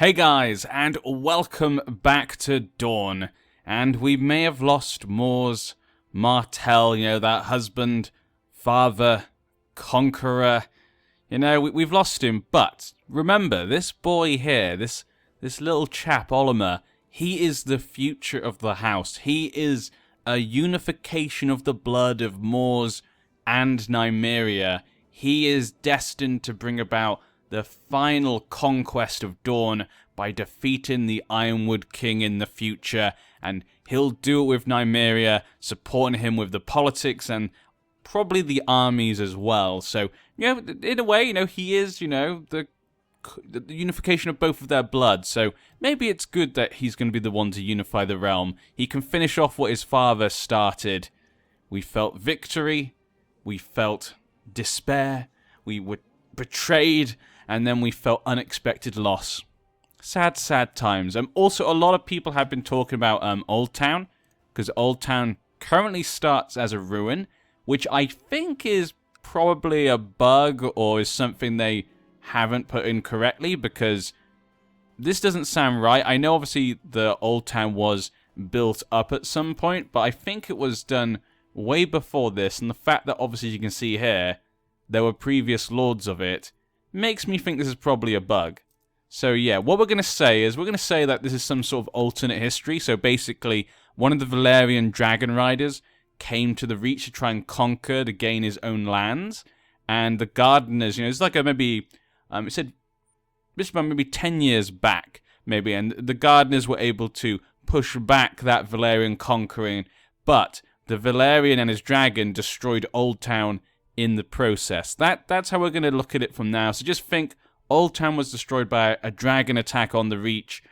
Hey guys, and welcome back to Dorne. And we may have lost Mors Martells, that husband, father, conqueror. We've lost him, but remember, this boy here, this little chap, Olimar, he is the future of the house. He is a unification of the blood of Mors and Nymeria. He is destined to bring about the final conquest of Dorne by defeating the Ironwood king in the future, and he'll do it with Nymeria, supporting him with the politics and probably the armies as well. So, in a way, he is, the unification of both of their blood. So maybe it's good that he's going to be the one to unify the realm. He can finish off what his father started. We felt victory, we felt despair, we were betrayed, and then we felt unexpected loss. Sad, sad times. Also, a lot of people have been talking about Old Town, because Old Town currently starts as a ruin, which I think is probably a bug or is something they haven't put in correctly, because this doesn't sound right. I know obviously the Old Town was built up at some point, but I think it was done way before this, and the fact that obviously you can see here there were previous lords of it makes me think this is probably a bug. So yeah, what we're going to say is, we're going to say that this is some sort of alternate history. So basically, one of the Valyrian dragon riders came to the Reach to try and conquer, to gain his own lands. And the gardeners, it's like maybe, it said, this about maybe 10 years back, maybe. And the gardeners were able to push back that Valyrian conquering. But the Valyrian and his dragon destroyed Old Town in the process. That's how we're going to look at it from now. So just think, Old Town was destroyed by a dragon attack on the Reach.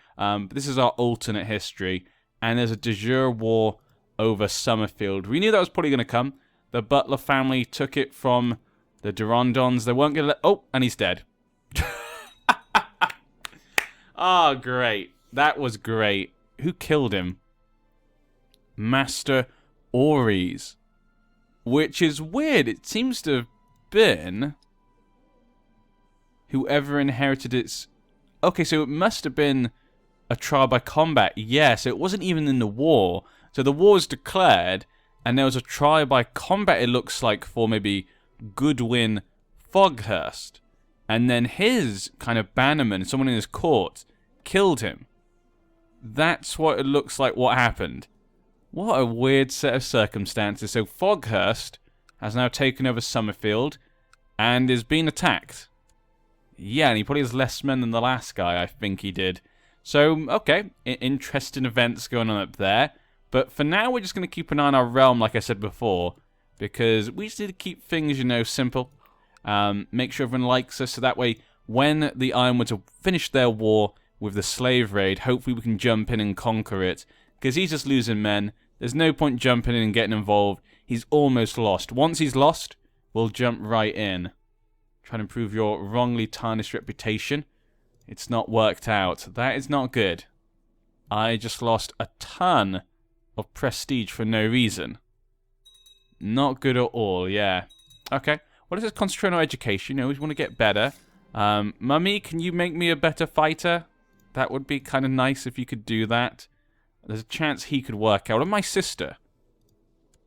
This is our alternate history. And there's a de jure war over Summerfield. We knew that was probably going to come. The Butler family took it from the Durandons. They weren't going to let... Oh, and he's dead. Oh, great. That was great. Who killed him? Master Ories. Which is weird. It seems to have been whoever inherited its... Okay, so it must have been a trial by combat. Yeah, so it wasn't even in the war. So the war was declared, and there was a trial by combat, it looks like, for maybe Goodwin Foghurst. And then his kind of bannerman, someone in his court, killed him. That's what it looks like what happened. What a weird set of circumstances. So Foghurst has now taken over Summerfield and is being attacked. Yeah, and he probably has less men than the last guy, I think he did. So, okay, interesting events going on up there. But for now, we're just going to keep an eye on our realm, like I said before, because we just need to keep things, simple. Make sure everyone likes us, so that way, when the Ironwoods have finished their war with the slave raid, hopefully we can jump in and conquer it. Because he's just losing men. There's no point jumping in and getting involved. He's almost lost. Once he's lost, we'll jump right in. Try to improve your wrongly tarnished reputation. It's not worked out. That is not good. I just lost a ton of prestige for no reason. Not good at all, yeah. Okay. Well, let's just concentrate on education. We want to get better. Mummy, can you make me a better fighter? That would be kind of nice if you could do that. There's a chance he could work out. Or my sister.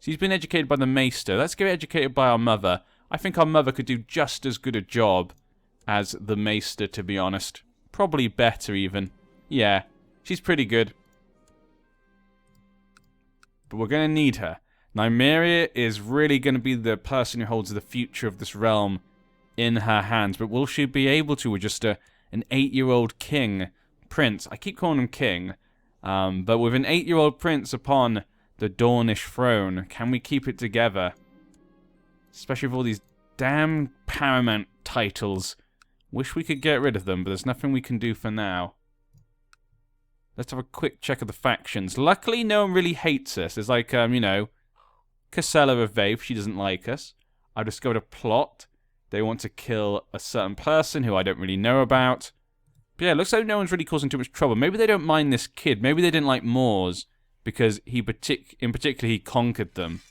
She's been educated by the Maester. Let's get educated by our mother. I think our mother could do just as good a job as the Maester, to be honest. Probably better, even. Yeah, she's pretty good. But we're going to need her. Nymeria is really going to be the person who holds the future of this realm in her hands. But will she be able to with just an 8-year-old king, prince? I keep calling him king. But with an 8-year-old prince upon the Dornish throne, can we keep it together? Especially with all these damn paramount titles. Wish we could get rid of them, but there's nothing we can do for now. Let's have a quick check of the factions. Luckily, no one really hates us. There's like, Casella of Vape, she doesn't like us. I discovered a plot. They want to kill a certain person who I don't really know about. But yeah, it looks like no one's really causing too much trouble. Maybe they don't mind this kid. Maybe they didn't like Mors because in particular he conquered them.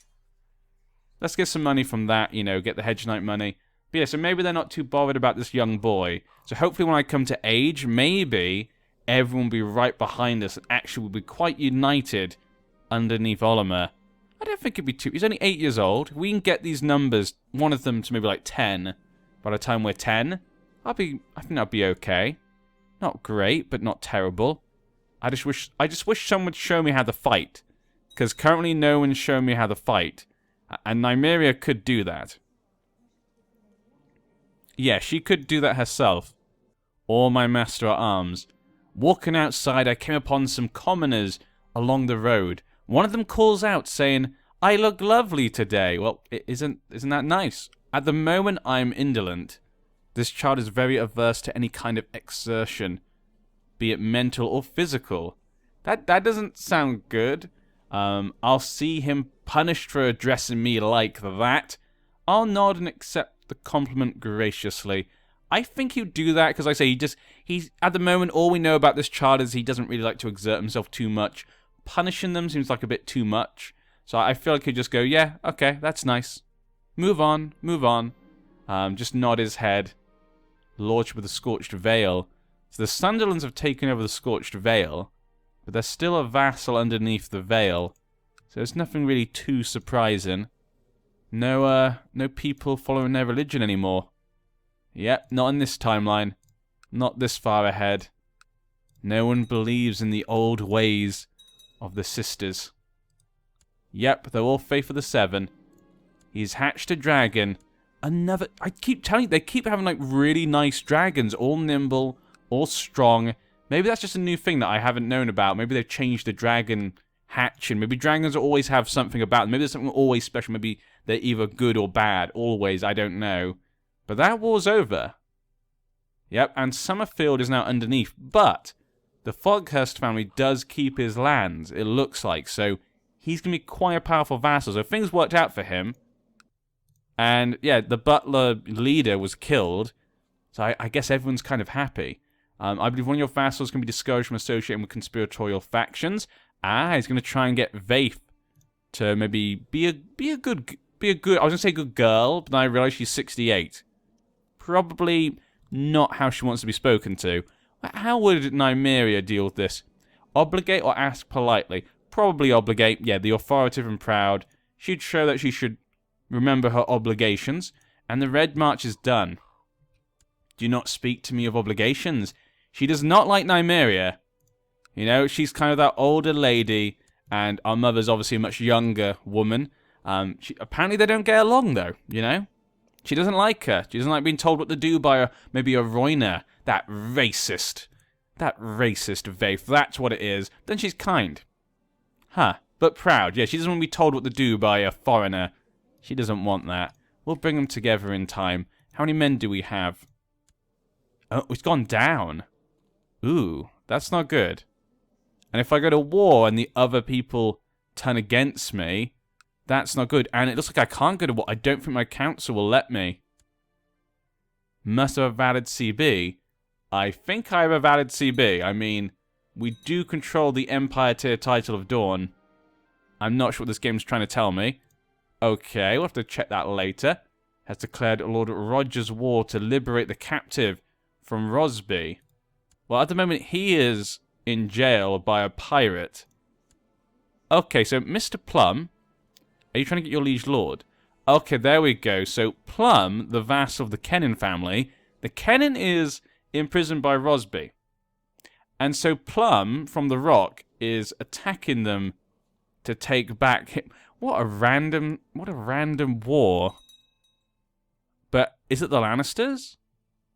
Let's get some money from that, get the Hedge Knight money. But yeah, so maybe they're not too bothered about this young boy. So hopefully when I come to age, maybe everyone will be right behind us and actually will be quite united underneath Olimar. I don't think it'd be too... He's only 8 years old. If we can get these numbers, one of them to maybe like 10, by the time we're 10, I think that'd be okay. Not great, but not terrible. I just wish someone would show me how to fight. Because currently no one's shown me how to fight. And Nymeria could do that. Yeah, she could do that herself. Or my master at arms. Walking outside, I came upon some commoners along the road. One of them calls out, saying, "I look lovely today." Well, isn't that nice? At the moment, I'm indolent. This child is very averse to any kind of exertion, be it mental or physical. That doesn't sound good. I'll see him punished for addressing me like that. I'll nod and accept the compliment graciously. I think he'll do that because, like I say, he's at the moment, all we know about this child is he doesn't really like to exert himself too much. Punishing them seems like a bit too much. So I feel like he'd just go, yeah, okay, that's nice. Move on, move on. Just nod his head. Lordship of the Scorched Vale. So the Sunderlands have taken over the Scorched Vale, but there's still a vassal underneath the Vale. So it's nothing really too surprising. No people following their religion anymore. Yep, not in this timeline. Not this far ahead. No one believes in the old ways of the sisters. Yep, they're all faith of the Seven. He's hatched a dragon. Another... I keep telling you, they keep having, like, really nice dragons. All nimble, all strong. Maybe that's just a new thing that I haven't known about. Maybe they've changed the dragon hatching. Maybe dragons always have something about them. Maybe there's something always special. Maybe they're either good or bad. Always, I don't know. But that war's over. Yep, and Summerfield is now underneath. But the Foghurst family does keep his lands, it looks like. So he's going to be quite a powerful vassal. So things worked out for him. And, yeah, the butler leader was killed. So I guess everyone's kind of happy. I believe one of your vassals can be discouraged from associating with conspiratorial factions. He's going to try and get Vaith to maybe be a good... I was going to say good girl, but then I realized she's 68. Probably not how she wants to be spoken to. How would Nymeria deal with this? Obligate or ask politely? Probably obligate. Yeah, the authoritative and proud. She'd show that she should remember her obligations. And the Red March is done. Do not speak to me of obligations. She does not like Nymeria. You know, she's kind of that older lady, and our mother's obviously a much younger woman. Apparently they don't get along, though, you know? She doesn't like her. She doesn't like being told what to do by maybe a Royner. That racist Vaith. That's what it is. Then she's kind. Huh. But proud. Yeah, she doesn't want to be told what to do by a foreigner. She doesn't want that. We'll bring them together in time. How many men do we have? Oh, it's gone down. Ooh, that's not good. And if I go to war and the other people turn against me... That's not good. And it looks like I can't go to war. I don't think my council will let me. Must have a valid CB. I think I have a valid CB. I mean, we do control the Empire tier title of Dorne. I'm not sure what this game's trying to tell me. Okay, we'll have to check that later. Has declared Lord Roger's war to liberate the captive from Rosby. Well, at the moment, he is in jail by a pirate. Okay, so Mr. Plum... Are you trying to get your liege lord? Okay, there we go. So, Plum, the vassal of the Kennan family, the Kennan is imprisoned by Rosby. And so Plum, from the Rock, is attacking them to take back him. What a random war. But is it the Lannisters?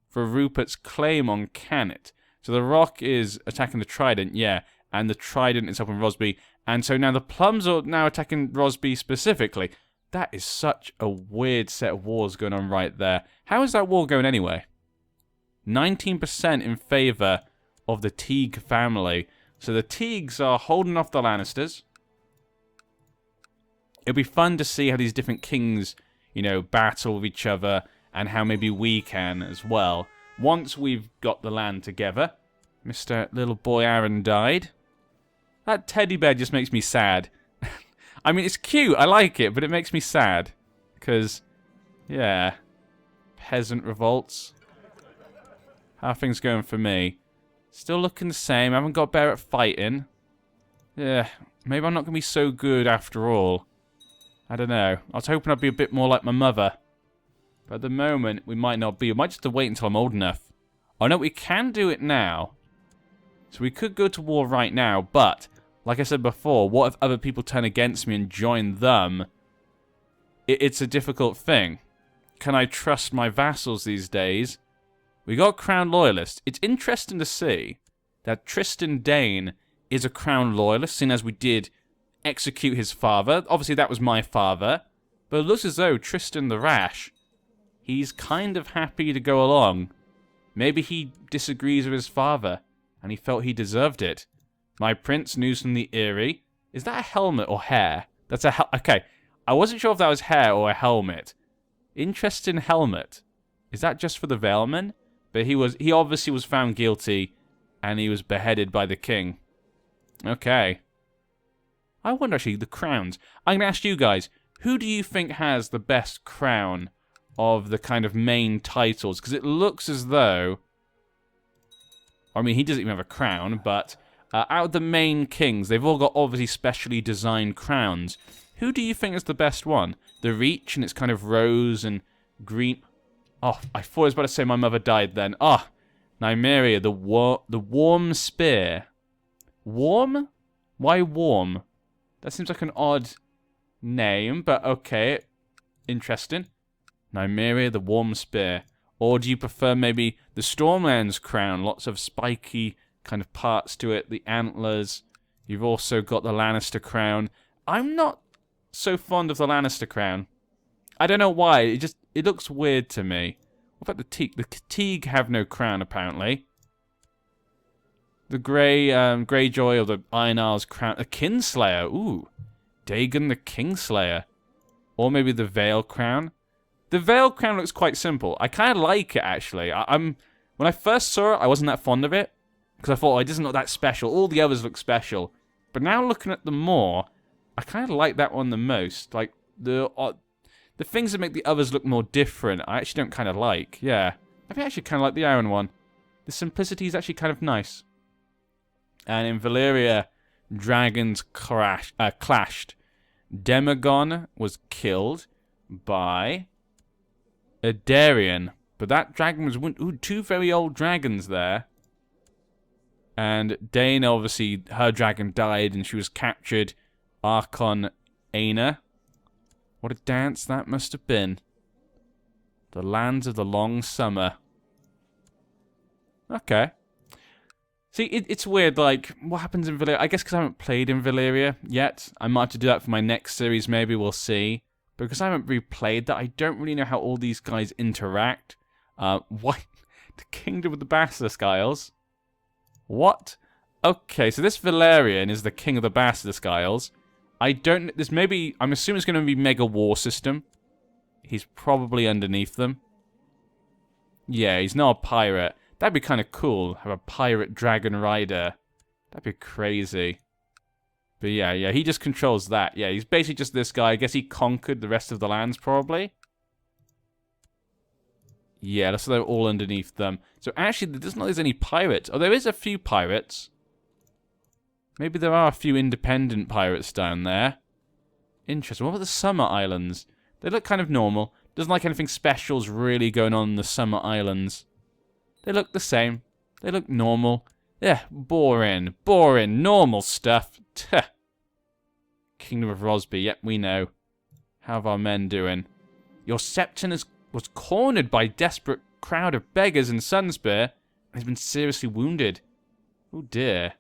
For Rupert's claim on Cannet. So the Rock is attacking the Trident, yeah, and the Trident is helping Rosby. And so now the Plums are now attacking Rosby specifically. That is such a weird set of wars going on right there. How is that war going anyway? 19% in favour of the Teague family. So the Teagues are holding off the Lannisters. It'll be fun to see how these different kings, you know, battle with each other. And how maybe we can as well. Once we've got the land together. Mr. Little Boy Aaron died. That teddy bear just makes me sad. I mean, it's cute. I like it, but it makes me sad. Because, yeah. Peasant revolts. How are things going for me? Still looking the same. I haven't got better at fighting. Yeah, maybe I'm not going to be so good after all. I don't know. I was hoping I'd be a bit more like my mother. But at the moment, we might not be. We might just have to wait until I'm old enough. Oh no, we can do it now. So we could go to war right now, but, like I said before, what if other people turn against me and join them? It's a difficult thing. Can I trust my vassals these days? We got Crown Loyalist. It's interesting to see that Tristan Dane is a Crown Loyalist, seeing as we did execute his father. Obviously, that was my father. But it looks as though Tristan the Rash, he's kind of happy to go along. Maybe he disagrees with his father, and he felt he deserved it. My prince, news from the Eyrie. Is that a helmet or hair? That's a okay. I wasn't sure if that was hair or a helmet. Interesting helmet. Is that just for the Valemen? But he obviously was found guilty, and he was beheaded by the king. Okay. I wonder actually, the crowns. I'm going to ask you guys, who do you think has the best crown of the kind of main titles? Because it looks as though... I mean, he doesn't even have a crown, but out of the main kings, they've all got obviously specially designed crowns. Who do you think is the best one? The Reach, and it's kind of rose and green... Oh, I thought I was about to say my mother died then. Ah, Nymeria, the warm spear. Warm? Why warm? That seems like an odd name, but okay. Interesting. Nymeria, the warm spear. Or do you prefer maybe the Stormlands crown? Lots of spiky kind of parts to it. The antlers. You've also got the Lannister crown. I'm not so fond of the Lannister crown. I don't know why. It looks weird to me. What about the Teague? The Teague have no crown, apparently. The Greyjoy or the Iron Isles crown. A Kinslayer. Ooh. Dagon the Kingslayer. Or maybe the Vale crown. The Vale crown looks quite simple. I kind of like it, actually. When I first saw it, I wasn't that fond of it. Because I thought, oh, it doesn't look that special. All the others look special. But now looking at them more, I kind of like that one the most. Like, the things that make the others look more different, I actually don't kind of like. Yeah. I actually kind of like the iron one. The simplicity is actually kind of nice. And in Valyria, dragons clashed. Demagon was killed by a Darien. But that dragon was... Ooh, two very old dragons there. And Dane, obviously, her dragon died and she was captured. Archon Aina. What a dance that must have been. The lands of the long summer. Okay. See, it's weird, like, what happens in Valyria? I guess because I haven't played in Valyria yet. I might have to do that for my next series, maybe, we'll see. But because I haven't replayed that, I don't really know how all these guys interact. What? The Kingdom of the Basilisk Isles? What? Okay, so this Valyrian is the King of the Basilisk Isles. I don't... There's maybe... I'm assuming it's going to be Mega War System. He's probably underneath them. Yeah, he's not a pirate. That'd be kind of cool. Have a pirate dragon rider. That'd be crazy. But yeah, he just controls that. Yeah, he's basically just this guy. I guess he conquered the rest of the lands, probably. Yeah, so they're all underneath them. So actually, it doesn't look like there's any pirates. Oh, there is a few pirates. Maybe there are a few independent pirates down there. Interesting. What about the Summer Islands? They look kind of normal. Doesn't like anything special's really going on in the Summer Islands. They look the same. They look normal. Yeah, boring. Boring. Normal stuff. Tuh. Kingdom of Rosby. Yep, we know. How have our men doing? Your Septon was cornered by a desperate crowd of beggars in Sunspear and has been seriously wounded. Oh dear.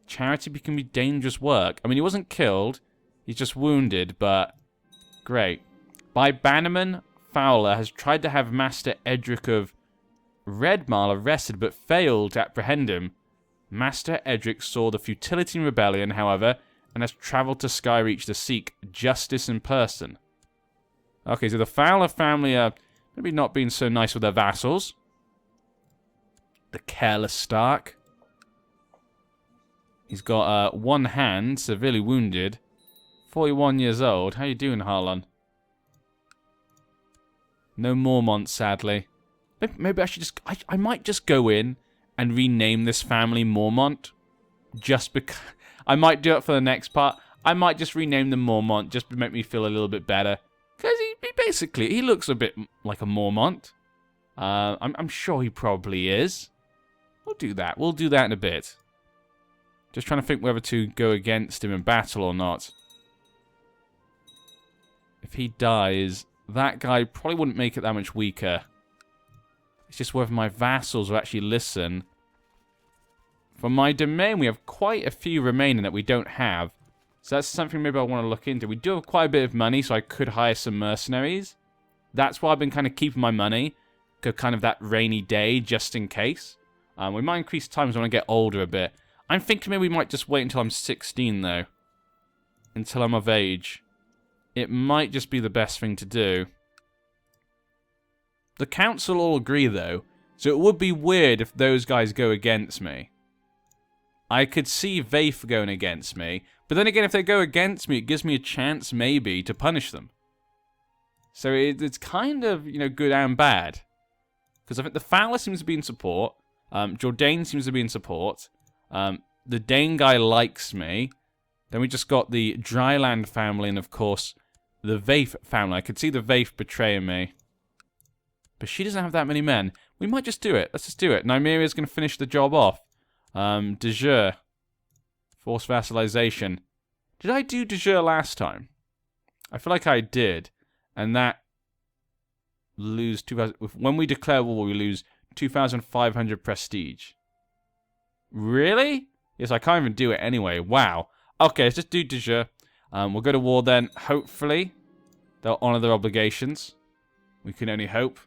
Charity can be dangerous work. I mean, he wasn't killed. He's just wounded, but... Great. By Bannerman, Fowler has tried to have Master Edric of Redmarl arrested, but failed to apprehend him. Master Edric saw the futility in rebellion, however, and has travelled to Skyreach to seek justice in person. Okay, so the Fowler family are maybe not being so nice with their vassals. The careless Stark. He's got one hand, severely wounded. 41 years old. How you doing, Harlan? No Mormont, sadly. Maybe I should just... I might just go in and rename this family Mormont. Just because... I might do it for the next part. I might just rename them Mormont just to make me feel a little bit better. Because he looks a bit like a Mormont. I'm sure he probably is. We'll do that. We'll do that in a bit. Just trying to think whether to go against him in battle or not. If he dies, that guy probably wouldn't make it that much weaker. It's just whether my vassals will actually listen. For my domain, we have quite a few remaining that we don't have. So that's something maybe I want to look into. We do have quite a bit of money, so I could hire some mercenaries. That's why I've been kind of keeping my money. Kind of that rainy day, just in case. We might increase times when I get older a bit. I'm thinking maybe we might just wait until I'm 16, though. Until I'm of age. It might just be the best thing to do. The council all agree, though. So it would be weird if those guys go against me. I could see Vafe going against me. But then again, if they go against me, it gives me a chance, maybe, to punish them. So it's kind of, you know, good and bad. Because I think the Fowler seems to be in support. Jourdain seems to be in support. The Dane guy likes me. Then we just got the Dryland family and, of course, the Vafe family. I could see the Vafe betraying me. But she doesn't have that many men. We might just do it. Let's just do it. Nymeria's going to finish the job off. De jure. Forced vassalization. Did I do de jure last time? I feel like I did. And that... lose 2,000... When we declare war, we lose 2,500 prestige. Really? Yes, I can't even do it anyway. Wow. Okay, let's just do de jure. We'll go to war then. Hopefully, they'll honor their obligations. We can only hope.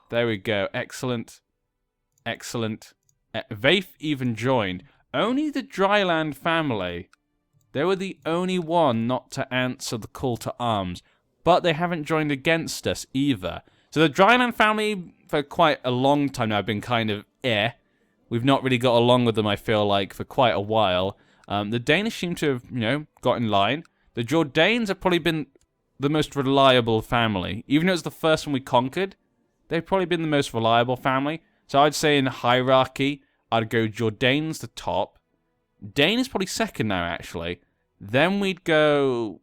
There we go. Excellent. Excellent. Vafe even joined. Only the Dryland family. They were the only one not to answer the call to arms. But they haven't joined against us either. So the Dryland family, for quite a long time now, have been kind of We've not really got along with them, I feel like, for quite a while. The Danish seem to have, you know, got in line. The Jourdains have probably been the most reliable family. Even though it was the first one we conquered, they've probably been the most reliable family. So I'd say in hierarchy, I'd go Jourdain's the top. Dane is probably second now, actually. Then we'd go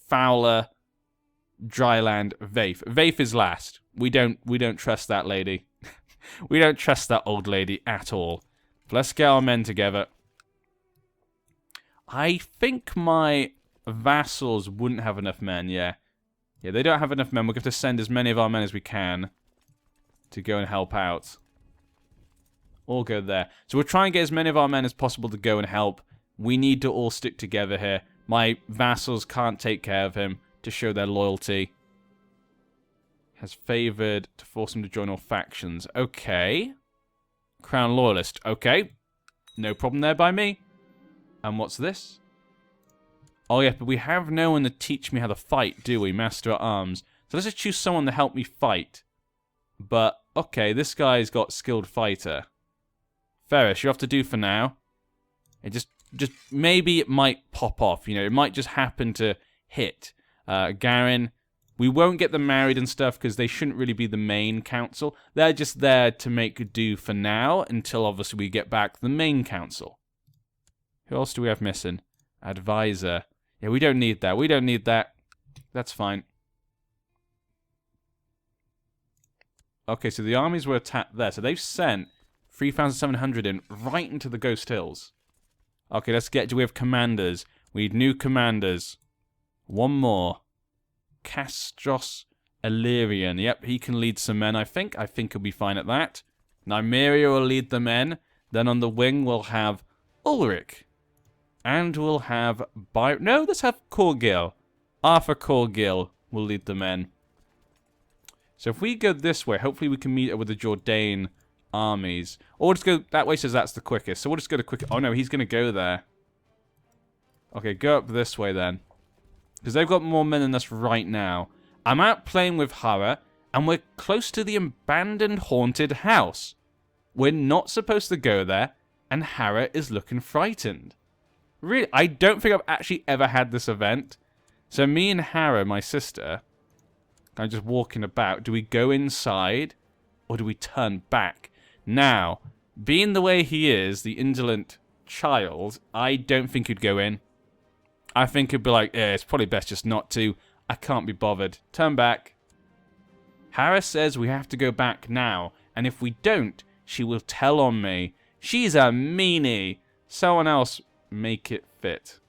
Fowler, Dryland, Vafe. Vafe is last. We don't trust that lady. We don't trust that old lady at all. Let's get our men together. I think my vassals wouldn't have enough men, yeah. Yeah, they don't have enough men. We're going to send as many of our men as we can to go and help out. All go there. So we'll try and get as many of our men as possible to go and help. We need to all stick together here. My vassals can't take care of him to show their loyalty. Has favored to force him to join all factions. Okay. Crown Loyalist. Okay. No problem there by me. And what's this? Oh yeah, but we have no one to teach me how to fight, do we? Master at Arms. So let's just choose someone to help me fight. But, okay, this guy's got skilled fighter. Ferris, you have to do for now. It just maybe it might pop off, you know. It might just happen to hit. Garin, we won't get them married and stuff because they shouldn't really be the main council. They're just there to make do for now until obviously we get back the main council. Who else do we have missing? Advisor. Yeah, we don't need that. We don't need that. That's fine. Okay, so the armies were attacked there. So they've sent 3,700 in right into the Ghost Hills. Okay, let's get... Do we have commanders? We need new commanders. One more. Castros Illyrian. Yep, he can lead some men, I think. I think he'll be fine at that. Nymeria will lead the men. Then on the wing, we'll have Ulrich. And we'll have... No, let's have Corgil. Arthur Corgil will lead the men. So if we go this way, hopefully we can meet up with the Jourdain armies. Or we'll just go that way, says that's the quickest. So we'll just go the quickest. Oh no, he's going to go there. Okay, go up this way then. Because they've got more men than us right now. I'm out playing with Hara, and we're close to the abandoned haunted house. We're not supposed to go there, and Hara is looking frightened. Really, I don't think I've actually ever had this event. So me and Hara, my sister, kind of just walking about. Do we go inside, or do we turn back? Now, being the way he is, the indolent child, I don't think he'd go in. I think he'd be like, yeah, it's probably best just not to. I can't be bothered. Turn back. Harris says we have to go back now, and if we don't, she will tell on me. She's a meanie. Someone else make it fit.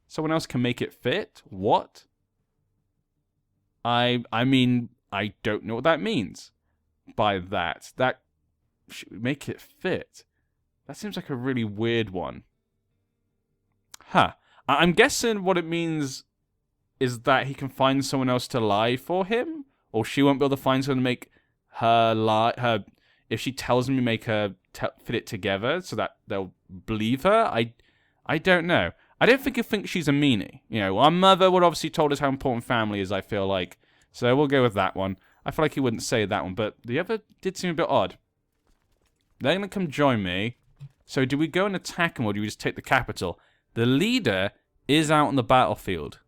Someone else can make it fit? What? I mean, I don't know what that means by that. That should make it fit. That seems like a really weird one. Huh. I'm guessing what it means is that he can find someone else to lie for him, or she won't be able to find someone to make her lie. If she tells him, make her fit it together so that they'll believe her. I don't know. I don't think he thinks she's a meanie. You know, our mother would obviously told us how important family is, I feel like. So we'll go with that one. I feel like he wouldn't say that one, but the other did seem a bit odd. They're going to come join me. So do we go and attack them, or do we just take the capital? The leader is out on the battlefield.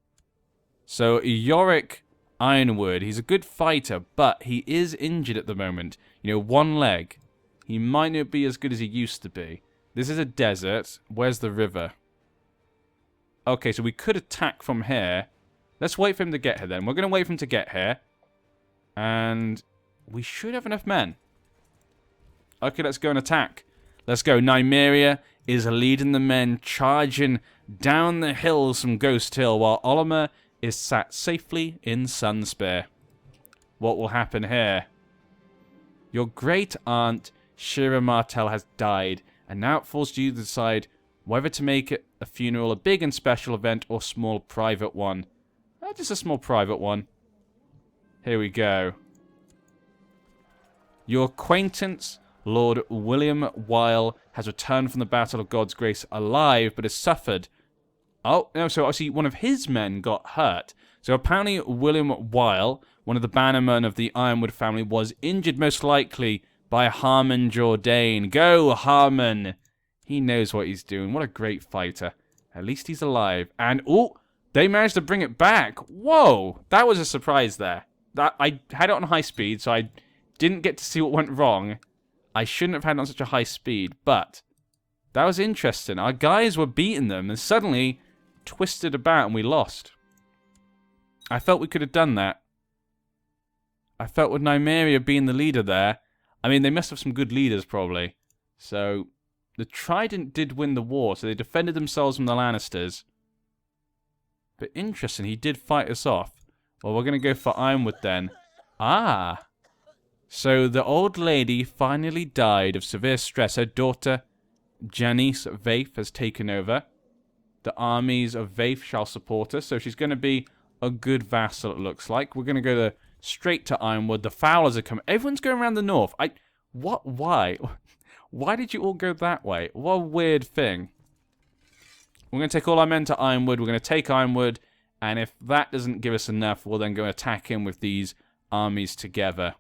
So Yorick Ironwood, he's a good fighter, but he is injured at the moment. You know, one leg. He might not be as good as he used to be. This is a desert. Where's the river? Okay, so we could attack from here. Let's wait for him to get here then. We're going to wait for him to get here. And we should have enough men. Okay, let's go and attack. Let's go. Nymeria is leading the men charging down the hills from Ghost Hill, while Olimar is sat safely in Sunspear. What will happen here? Your great aunt, Shira Martell, has died, and now it falls to you to decide whether to make it a funeral a big and special event or small private one. Just a small private one. Here we go. Your acquaintance, Lord William Weil, has returned from the Battle of God's Grace alive, but has suffered. Oh, no, so obviously one of his men got hurt. So apparently William Weil, one of the bannermen of the Ironwood family, was injured most likely by Harmon Jourdain. Go, Harmon! He knows what he's doing. What a great fighter. At least he's alive. And, oh, they managed to bring it back. Whoa, that was a surprise there. I had it on high speed, so I didn't get to see what went wrong. I shouldn't have had it on such a high speed, but that was interesting. Our guys were beating them, and suddenly twisted about, and we lost. I felt we could have done that. I felt with Nymeria being the leader there, I mean, they must have some good leaders, probably. So the Trident did win the war, so they defended themselves from the Lannisters. But interesting, he did fight us off. Well, we're going to go for Ironwood then. Ah! So the old lady finally died of severe stress. Her daughter, Janice Vaith, has taken over. The armies of Vaith shall support her, so she's going to be a good vassal, it looks like. We're going to go straight to Ironwood. The Fowlers are coming. Everyone's going around the north. What? Why? Why did you all go that way? What a weird thing. We're going to take all our men to Ironwood. We're going to take Ironwood. And if that doesn't give us enough, we'll then go attack him with these armies together.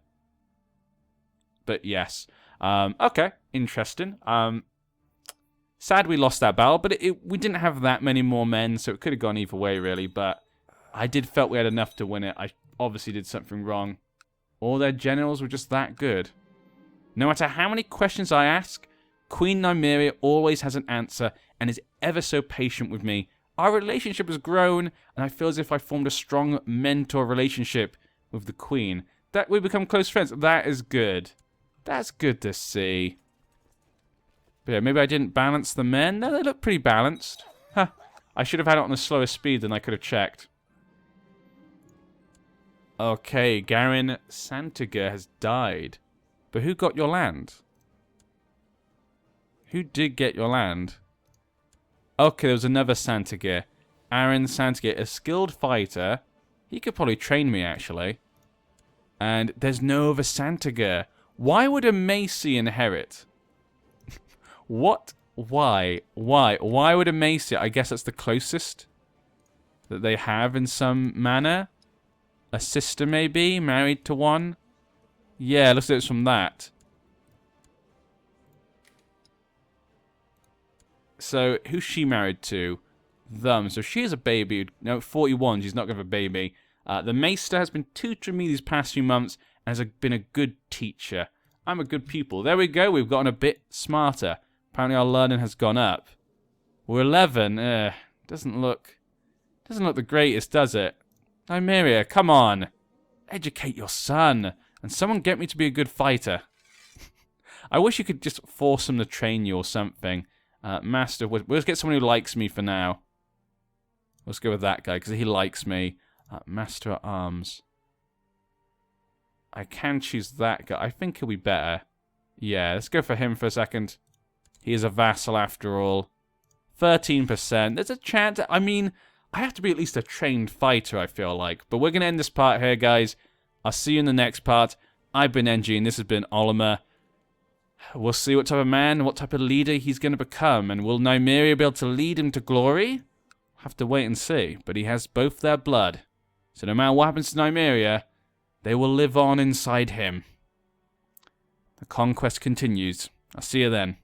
But yes. Okay. Interesting. Sad we lost that battle, but we didn't have that many more men, so it could have gone either way, really. But I did felt we had enough to win it. I obviously did something wrong. All their generals were just that good. No matter how many questions I ask, Queen Nymeria always has an answer and is ever so patient with me. Our relationship has grown, and I feel as if I formed a strong mentor relationship with the Queen. That we become close friends. That is good. That's good to see. But yeah, maybe I didn't balance the men. No, they look pretty balanced. Huh. I should have had it on a slower speed than I could have checked. Okay, Garin Santiger has died. But who got your land? Who did get your land? Okay, there was another Santiger. Aaron Santiger, a skilled fighter. He could probably train me, actually. And there's no other Santiger. Why would a Macy inherit? What? Why? Why would a Macy? I guess that's the closest that they have in some manner. A sister, maybe? Married to one? Yeah, let's do it from that. So, who's she married to? Them. So she has a baby. No, 41. She's not going to have a baby. The Maester has been tutoring me these past few months and has been a good teacher. I'm a good pupil. There we go. We've gotten a bit smarter. Apparently our learning has gone up. We're 11. Doesn't look the greatest, does it? Nymeria, come on. Educate your son. And someone get me to be a good fighter. I wish you could just force him to train you or something. Master, we'll get someone who likes me for now. Let's go with that guy, because he likes me. Master at Arms. I can choose that guy. I think he'll be better. Yeah, let's go for him for a second. He is a vassal after all. 13%. There's a chance. I mean, I have to be at least a trained fighter, I feel like. But we're going to end this part here, guys. I'll see you in the next part. I've been NG, and this has been Olimer. We'll see what type of man, what type of leader he's going to become. And will Nymeria be able to lead him to glory? Have to wait and see. But he has both their blood. So no matter what happens to Nymeria, they will live on inside him. The conquest continues. I'll see you then.